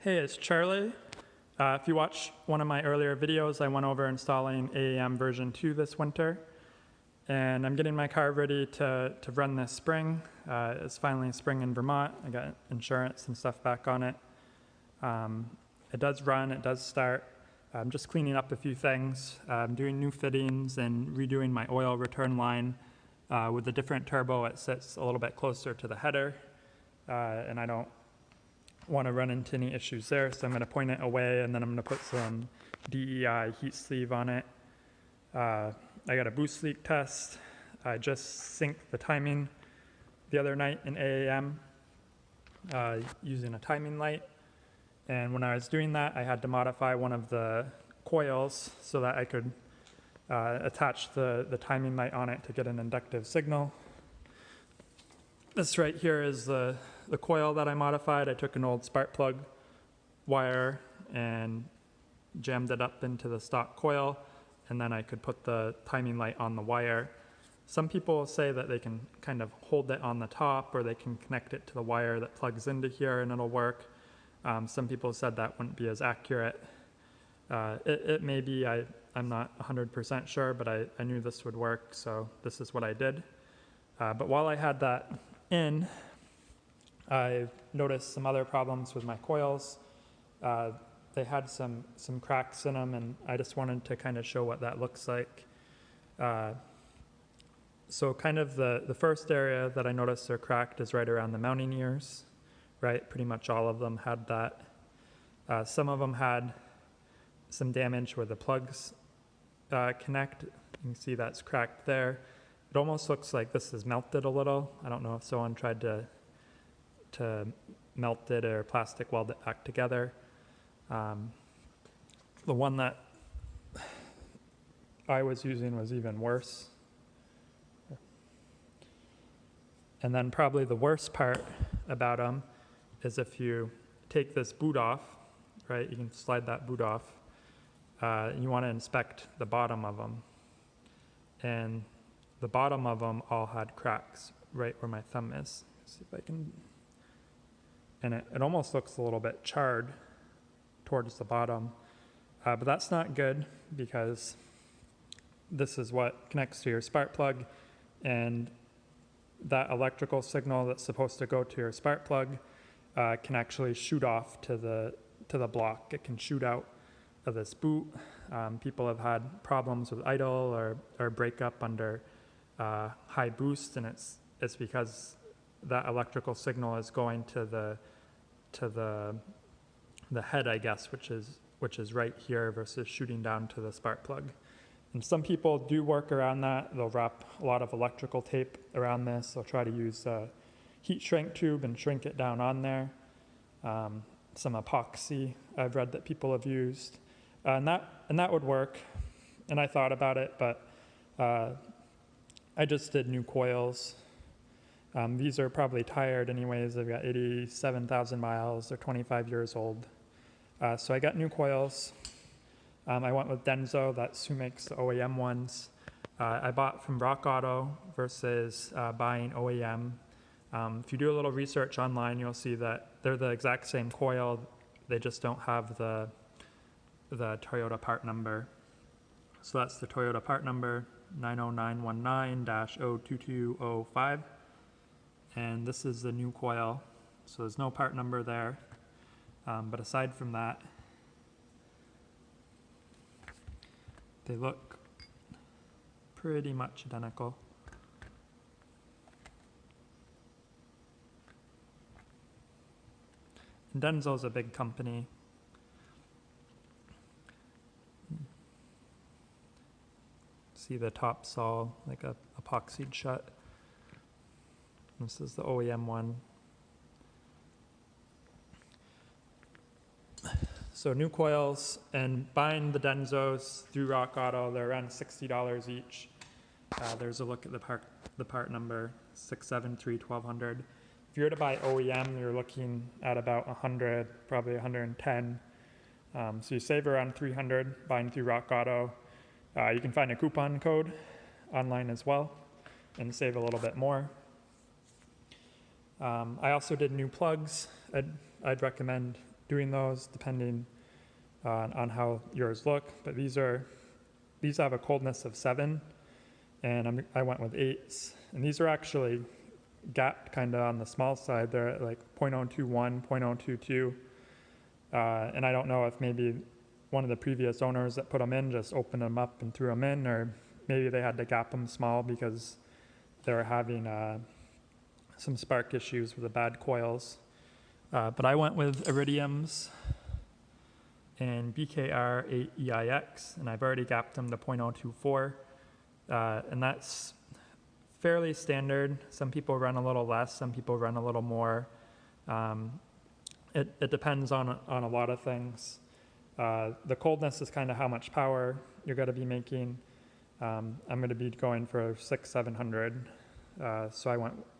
Hey, it's Charlie. If you watched one of my earlier videos, I went over installing AAM version 2 this winter. And I'm getting my car ready to run this spring. It's finally spring in Vermont. I got insurance and stuff back on it. It does run, it does start. I'm just cleaning up a few things. I'm doing new fittings and redoing my oil return line. With a different turbo, it sits a little bit closer to the header, and I don't want to run into any issues there, so I'm going to point it away, and then I'm going to put some DEI heat sleeve on it. I got a boost leak test. I just synced the timing the other night in AAM using a timing light, and when I was doing that, I had to modify one of the coils so that I could attach the timing light on it to get an inductive signal. This right here is the coil that I modified. I took an old spark plug wire and jammed it up into the stock coil, and then I could put the timing light on the wire. Some people say that they can kind of hold it on the top, or they can connect it to the wire that plugs into here and it'll work. Some people said that wouldn't be as accurate. It may be, I'm not 100% sure, but I knew this would work, so this is what I did. But while I had that in, I noticed some other problems with my coils. They had some cracks in them, and I just wanted to kind of show what that looks like. So kind of the first area that I noticed are cracked is right around the mounting ears, right? Pretty much all of them had that. Some of them had some damage where the plugs connect. You can see that's cracked there. It almost looks like this is melted a little. I don't know if someone tried to melt it or plastic weld it back together. The one that I was using was even worse. And then probably the worst part about them is if you take this boot off, right? You can slide that boot off. You want to inspect the bottom of them. And the bottom of them all had cracks right where my thumb is. Let's see if I can. And it almost looks a little bit charred towards the bottom. But that's not good, because this is what connects to your spark plug, and that electrical signal that's supposed to go to your spark plug can actually shoot off to the block. It can shoot out of this boot. People have had problems with idle or breakup under high boost, and it's because that electrical signal is going to the head, I guess, which is right here, versus shooting down to the spark plug. And some people do work around that. They'll wrap a lot of electrical tape around this. They'll try to use a heat shrink tube and shrink it down on there. Some epoxy I've read that people have used. And that would work. And I thought about it, but I just did new coils. These are probably tired anyways. They've got 87,000 miles. They're 25 years old. So I got new coils. I went with Denso. That's who makes the OEM ones. I bought from Rock Auto versus buying OEM. If you do a little research online, you'll see that they're the exact same coil. They just don't have the Toyota part number. So that's the Toyota part number, 90919-02205. And this is the new coil. So there's no part number there. But aside from that, they look pretty much identical. And Denso's a big company. See, the top's all like a epoxied shut. This is the OEM one. So new coils, and buying the Densos through Rock Auto, they're around $60 each. There's a look at the part number, 673-1200. If you were to buy OEM, you're looking at about 100, probably 110. So you save around 300 buying through Rock Auto. You can find a coupon code online as well and save a little bit more. I also did new plugs. I'd recommend doing those depending on how yours look. But these have a coldness of 7, and I went with 8s. And these are actually gapped kind of on the small side. They're at like 0.021, 0.022. And I don't know if maybe one of the previous owners that put them in just opened them up and threw them in, or maybe they had to gap them small because they were having some spark issues with the bad coils. But I went with iridiums and BKR8EIX, and I've already gapped them to 0.024. And that's fairly standard. Some people run a little less, some people run a little more. It depends on a lot of things. The coldness is kind of how much power you're going to be making. I'm going to be going for 600-700, so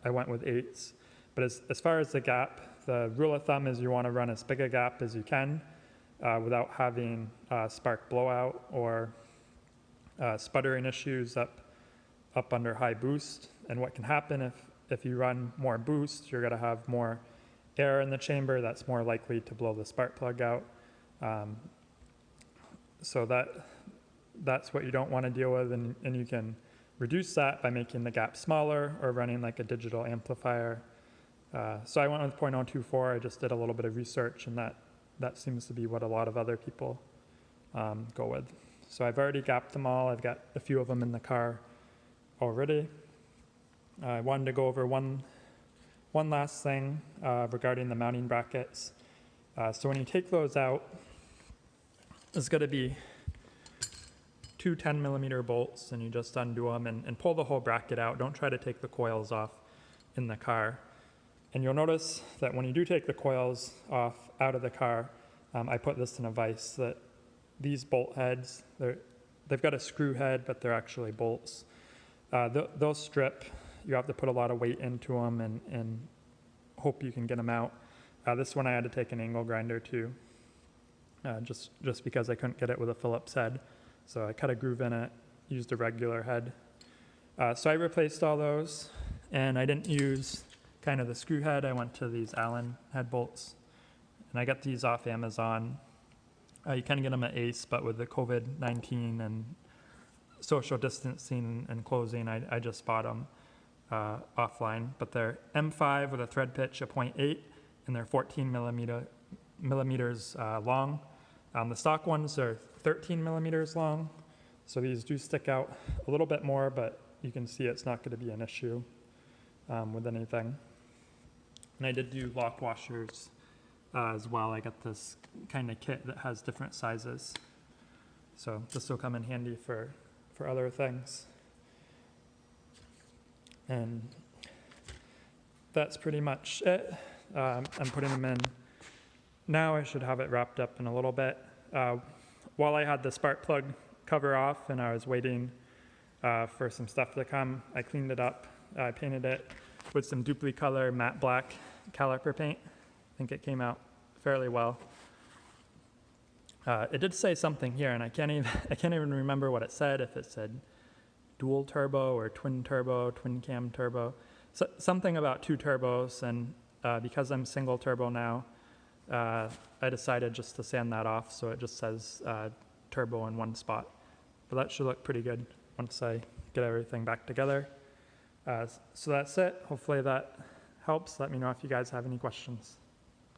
I went with 8s. But as far as the gap, the rule of thumb is you want to run as big a gap as you can without having spark blowout or sputtering issues up under high boost. And what can happen if you run more boost, you're going to have more air in the chamber that's more likely to blow the spark plug out. So that's what you don't want to deal with, and you can reduce that by making the gap smaller or running like a digital amplifier. So I went with 0.024. I just did a little bit of research, and that seems to be what a lot of other people go with. So I've already gapped them all. I've got a few of them in the car already. I wanted to go over one last thing regarding the mounting brackets. So when you take those out, there's going to be two 10mm bolts, and you just undo them and pull the whole bracket out. Don't try to take the coils off in the car. And you'll notice that when you do take the coils off out of the car, I put this in a vise, that these bolt heads, they've got a screw head, but they're actually bolts. They'll strip. You have to put a lot of weight into them and hope you can get them out. This one I had to take an angle grinder too, just because I couldn't get it with a Phillips head. So I cut a groove in it, used a regular head. So I replaced all those, and I didn't use kind of the screw head. I went to these Allen head bolts, and I got these off Amazon. You can get them at Ace, but with the COVID-19 and social distancing and closing, I just bought them offline. But they're M5 with a thread pitch of 0.8, and they're 14 millimeters long. The stock ones are 13 millimeters long, so these do stick out a little bit more, but you can see it's not going to be an issue with anything. And I did do lock washers as well. I got this kind of kit that has different sizes, so this will come in handy for other things. And that's pretty much it. I'm putting them in now. I should have it wrapped up in a little bit. While I had the spark plug cover off and I was waiting for some stuff to come, I cleaned it up. I painted it with some Duplicolor matte black caliper paint. I think it came out fairly well. It did say something here, and I can't even remember what it said, if it said dual turbo or twin cam turbo. So, something about 2 turbos, and because I'm single turbo now, I decided just to sand that off, so it just says turbo in one spot. But that should look pretty good once I get everything back together. So that's it. Hopefully that helps. Let me know if you guys have any questions.